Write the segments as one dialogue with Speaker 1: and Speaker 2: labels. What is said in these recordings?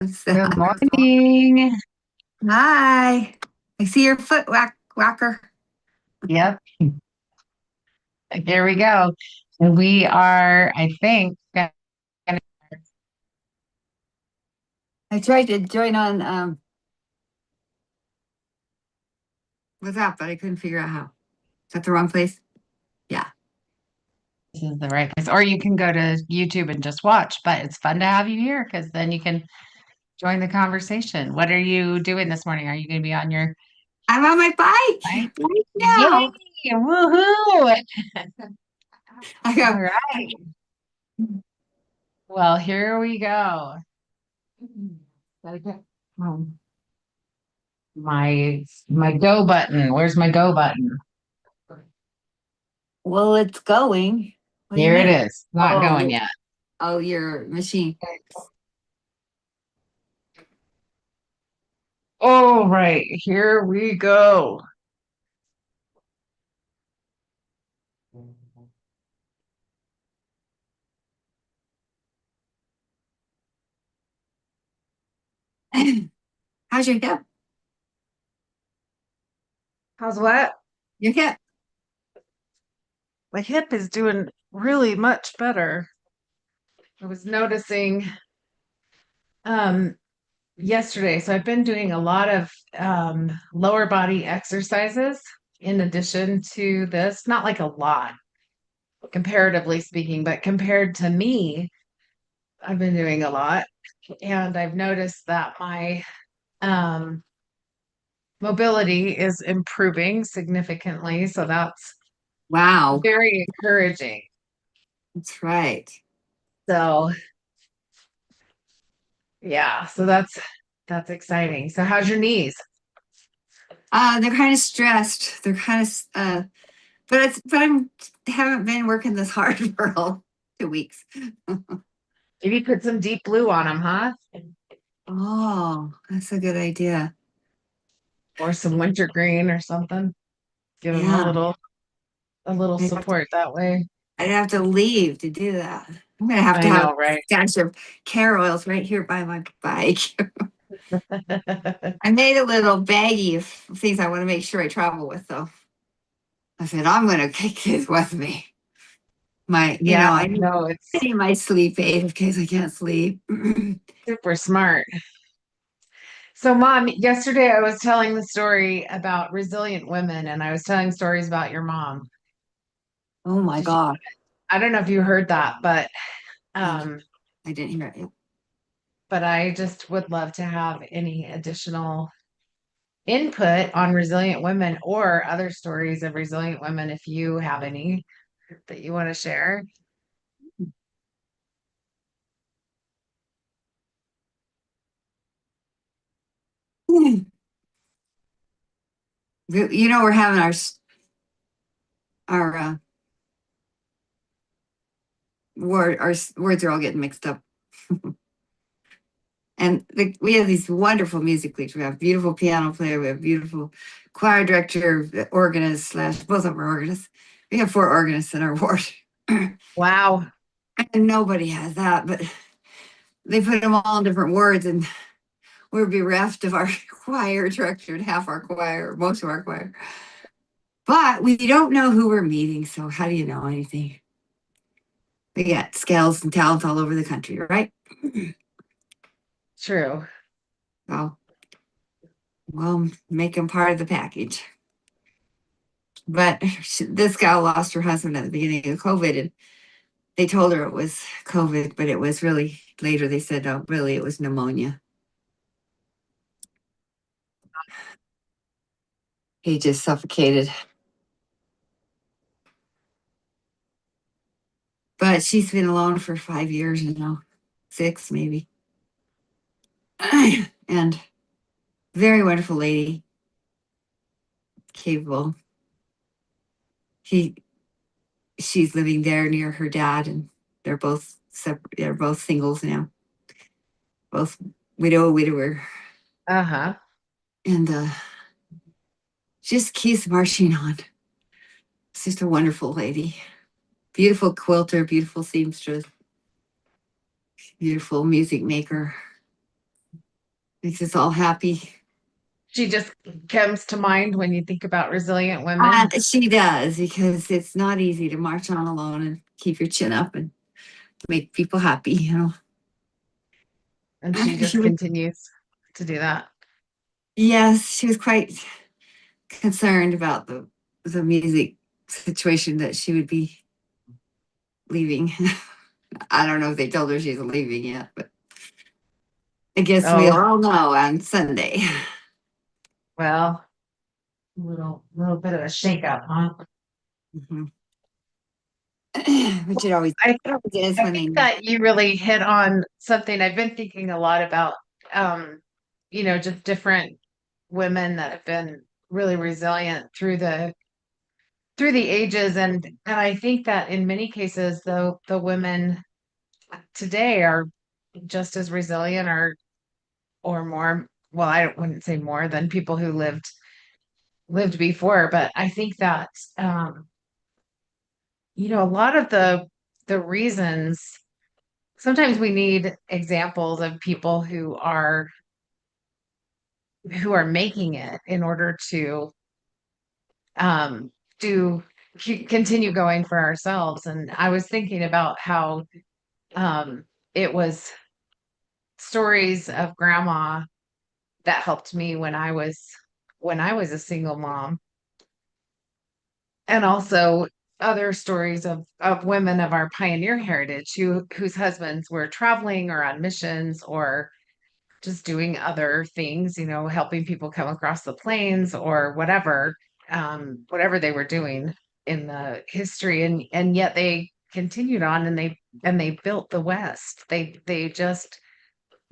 Speaker 1: Good morning.
Speaker 2: Hi. I see your foot whacker.
Speaker 1: Yep, here we go. And we are, I think,
Speaker 2: I tried to join on WhatsApp, but I couldn't figure out how. Is that the wrong place? Yeah.
Speaker 1: this is the right place. Or you can go to YouTube and just watch, but it's fun to have you here because then you can join the conversation. What are you doing this morning? Are you going to be on your
Speaker 2: I'm on my bike
Speaker 1: bike?
Speaker 2: right
Speaker 1: Yay!
Speaker 2: now.
Speaker 1: Woohoo!
Speaker 2: I
Speaker 1: All
Speaker 2: go,
Speaker 1: right. Well, here we go. Gotta get my go button. Where's my go button?
Speaker 2: well, it's going. What do you
Speaker 1: Here it
Speaker 2: mean?
Speaker 1: is. Not going
Speaker 2: Oh,
Speaker 1: yet.
Speaker 2: oh, your machine.
Speaker 1: All right, here we go.
Speaker 2: How's your hip?
Speaker 1: How's what?
Speaker 2: Your hip.
Speaker 1: My hip is doing really much better. I was noticing um yesterday, so I've been doing a lot of lower body exercises in addition to this, not like a lot, comparatively speaking, but compared to me, I've been doing a lot and I've noticed that my um mobility is improving significantly, so that's
Speaker 2: Wow.
Speaker 1: very encouraging.
Speaker 2: That's right.
Speaker 1: So yeah, so that's exciting. So how's your knees?
Speaker 2: They're kind of stressed. They're kind of but I'm haven't been working this hard for 2 weeks.
Speaker 1: Maybe put some deep blue on them, huh?
Speaker 2: Oh, that's a good idea.
Speaker 1: Or some wintergreen or something. Give them
Speaker 2: Yeah.
Speaker 1: a little
Speaker 2: I'd have to,
Speaker 1: support that way.
Speaker 2: I'd have to leave to do that. I'm gonna have to
Speaker 1: I
Speaker 2: have a
Speaker 1: know, right?
Speaker 2: stash of car oils right here by my bike. I made a little baggie of things I want to make sure I travel with, though. I said I'm gonna take this with me.
Speaker 1: Yeah,
Speaker 2: I
Speaker 1: no, it's
Speaker 2: need my sleep aid in case I can't sleep.
Speaker 1: super smart. So, Mom, yesterday I was telling the story about resilient women, and I was telling stories about your mom.
Speaker 2: Oh my
Speaker 1: Did you,
Speaker 2: God.
Speaker 1: I don't know if you heard that,
Speaker 2: And
Speaker 1: um,
Speaker 2: I didn't hear it.
Speaker 1: but I just would love to have any additional input on resilient women or other stories of resilient women if you have any that you want to share.
Speaker 2: We're having our our words are all getting mixed up. And we have these wonderful music leaders. We have beautiful piano player. We have beautiful choir director, organist slash both of them are organists. We have 4 organists in our ward, and
Speaker 1: Wow.
Speaker 2: nobody has that. But they put them all in different wards, and we're bereft of our choir director and half our choir, most of our choir. But we don't know who we're meeting, so how do you know anything? We got scales and talents all over the country, right?
Speaker 1: True.
Speaker 2: So we'll make them part of the package. But this gal lost her husband at the beginning of COVID, and they told her it was COVID, but it was really later they said, oh, really, it was pneumonia. He just suffocated. But she's been alone for 5 years now, 6 maybe. And very wonderful lady, capable. He she's living there near her dad, and they're both separate. They're both singles now, both widower,
Speaker 1: Uh-huh.
Speaker 2: and just keeps marching on. It's just a wonderful lady, beautiful quilter, beautiful seamstress, beautiful music maker. Makes us all happy.
Speaker 1: She just comes to mind when you think about resilient women.
Speaker 2: She does, because it's not easy to march on alone and keep your chin up and make people happy, you know.
Speaker 1: And she
Speaker 2: She
Speaker 1: just
Speaker 2: was,
Speaker 1: continues to do that.
Speaker 2: yes, she was quite concerned about the music situation, that she would be leaving. I don't know if they told her she's leaving yet, but I guess
Speaker 1: Oh,
Speaker 2: we'll all know on Sunday.
Speaker 1: well, little bit of a shakeup, huh?
Speaker 2: Mhm. Which
Speaker 1: I
Speaker 2: it always is
Speaker 1: I
Speaker 2: when they
Speaker 1: think
Speaker 2: need.
Speaker 1: that you really hit on something I've been thinking a lot about. Um, just different women that have been really resilient through the ages, and I think that in many cases, the women today are just as resilient or more. Well, I wouldn't say more than people who lived before, but I think that um, a lot of the reasons sometimes we need examples of people who are making it in order to um do continue going for ourselves. And I was thinking about how it was stories of grandma that helped me when I was a single mom, and also other stories of women of our pioneer heritage whose husbands were traveling or on missions or just doing other things, helping people come across the plains or whatever they were doing in the history, and yet they continued on, and they built the West. They just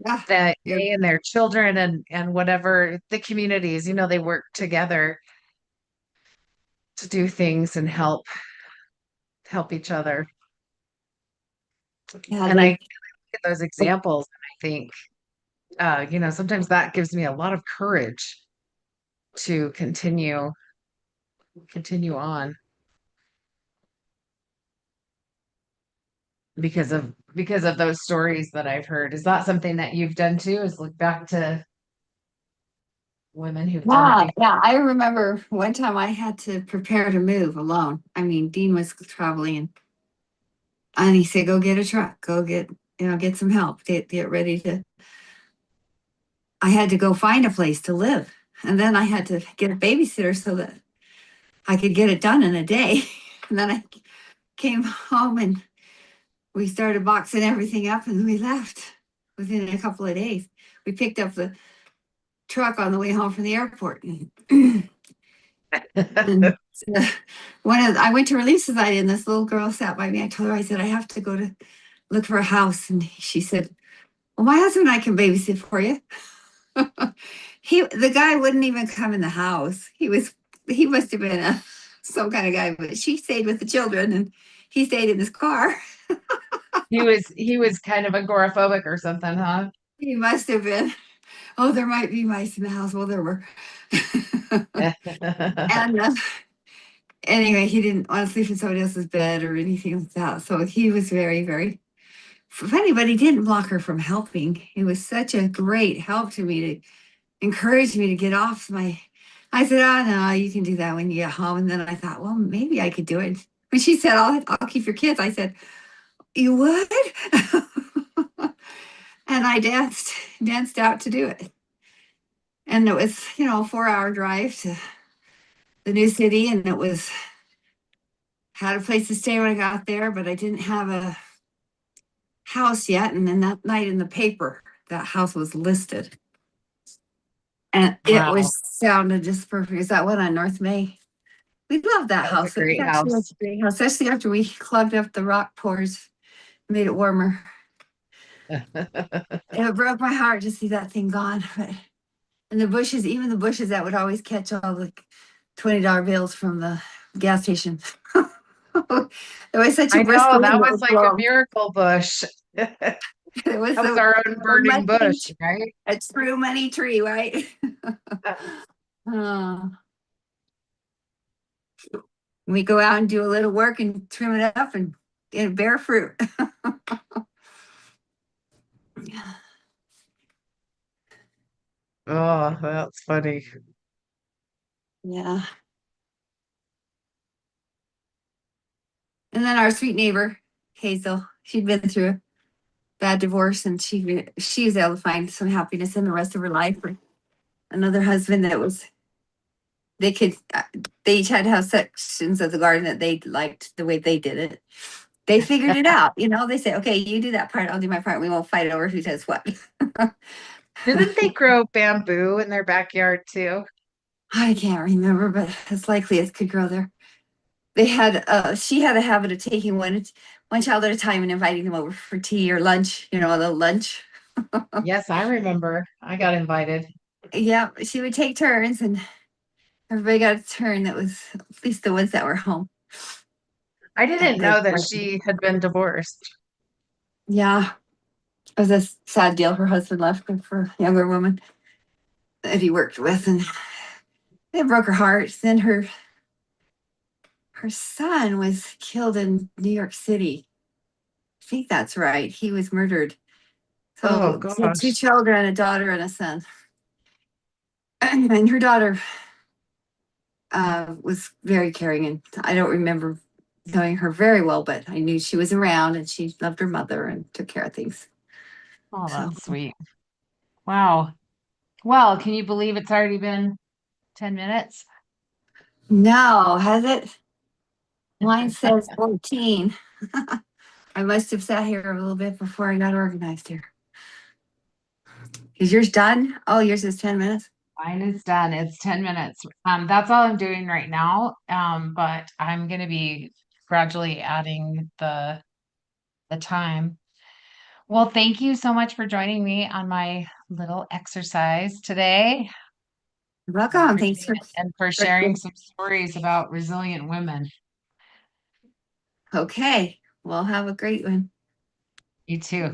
Speaker 2: Yeah,
Speaker 1: that
Speaker 2: you're,
Speaker 1: they and their children and whatever the communities, they work together to do things and help each other.
Speaker 2: yeah,
Speaker 1: And I
Speaker 2: they,
Speaker 1: look at those examples and I think, sometimes that gives me a lot of courage to continue on because of those stories that I've heard. Is that something that you've done too? Is look back to women who've done it
Speaker 2: yeah,
Speaker 1: before?
Speaker 2: yeah. I remember one time I had to prepare to move alone. I mean, Dean was traveling, and he said, "Go get a truck. Go get some help. Get ready to." I had to go find a place to live, and then I had to get a babysitter so that I could get it done in a day. And then I came home and we started boxing everything up, and we left within a couple of days. We picked up the truck on the way home from the airport. And I went to Relief Society, and this little girl sat by me. I told her, I said, I have to go to look for a house. And she said, well, my husband and I can babysit for you. The guy wouldn't even come in the house. He must have been some kind of guy, but she stayed with the children and he stayed in his car.
Speaker 1: He was kind of agoraphobic or something, huh?
Speaker 2: He must have been. Oh, there might be mice in the house. Well, there were. And anyway, he didn't want to sleep in somebody else's bed or anything like that. So he was very, very funny, but he didn't block her from helping. It was such a great help to me to encourage me to get off my. I said, oh, no, you can do that when you get home. And then I thought, well, maybe I could do it. When she said, I'll keep your kids, I said, you would? And I danced out to do it. And it was, a 4-hour drive to the new city. And it was, had a place to stay when I got there, but I didn't have a house yet. And then that night in the paper, that house was listed. And it
Speaker 1: Wow,
Speaker 2: was sounded just perfect. Is that one on North May? We love that
Speaker 1: that was a
Speaker 2: house. It
Speaker 1: great
Speaker 2: actually was
Speaker 1: house.
Speaker 2: a great house, especially after we clogged up the rock pours, made it warmer. It broke my heart to see that thing gone. But and the bushes, even the bushes that would always catch all the $20 bills from the gas station. There was such a
Speaker 1: I
Speaker 2: brisk
Speaker 1: know,
Speaker 2: wind
Speaker 1: that
Speaker 2: that
Speaker 1: was
Speaker 2: would
Speaker 1: like a
Speaker 2: blow.
Speaker 1: miracle bush.
Speaker 2: It was
Speaker 1: That was
Speaker 2: a,
Speaker 1: our own
Speaker 2: a
Speaker 1: burning
Speaker 2: money,
Speaker 1: bush, right?
Speaker 2: a true money tree, right? Uh, we go out and do a little work and trim it up and bear fruit.
Speaker 1: Oh, that's funny.
Speaker 2: Yeah. And then our sweet neighbor, Hazel, she'd been through a bad divorce and she was able to find some happiness in the rest of her life. Another husband that was they could they each had to have sections of the garden that they liked the way they did it. They figured it out, they say, okay, you do that part, I'll do my part, we won't fight over who does what.
Speaker 1: Didn't they grow bamboo in their backyard too?
Speaker 2: I can't remember, but it's likely it could grow there. She had a habit of taking one child at a time and inviting them over for tea or lunch, a little lunch.
Speaker 1: Yes, I remember. I got invited.
Speaker 2: Yeah, she would take turns and everybody got a turn that was at least the ones that were home.
Speaker 1: I
Speaker 2: At
Speaker 1: didn't
Speaker 2: the
Speaker 1: know that she had been divorced.
Speaker 2: Yeah, it was a sad deal. Her husband left her for a younger woman that he worked with, and it broke her heart. Then her son was killed in New York City. I think that's right. He was murdered.
Speaker 1: Oh
Speaker 2: So she had two
Speaker 1: gosh.
Speaker 2: children, a daughter and a son. And her daughter was very caring, and I don't remember knowing her very well, but I knew she was around and she loved her mother and took care of things.
Speaker 1: Oh,
Speaker 2: So
Speaker 1: that's sweet. Wow. Well, can you believe it's already been 10 minutes?
Speaker 2: no, has it? Mine says 14. I must have sat here a little bit before I got organized here. Is yours done? Oh, yours is 10 minutes.
Speaker 1: Mine is done. It's 10 minutes. That's all I'm doing right now. But I'm gonna be gradually adding the time. Well, thank you so much for joining me on my little exercise today.
Speaker 2: You're
Speaker 1: I
Speaker 2: welcome. Thanks
Speaker 1: appreciate it. And for sharing some stories about resilient women.
Speaker 2: Okay. Well, have a great one.
Speaker 1: You too.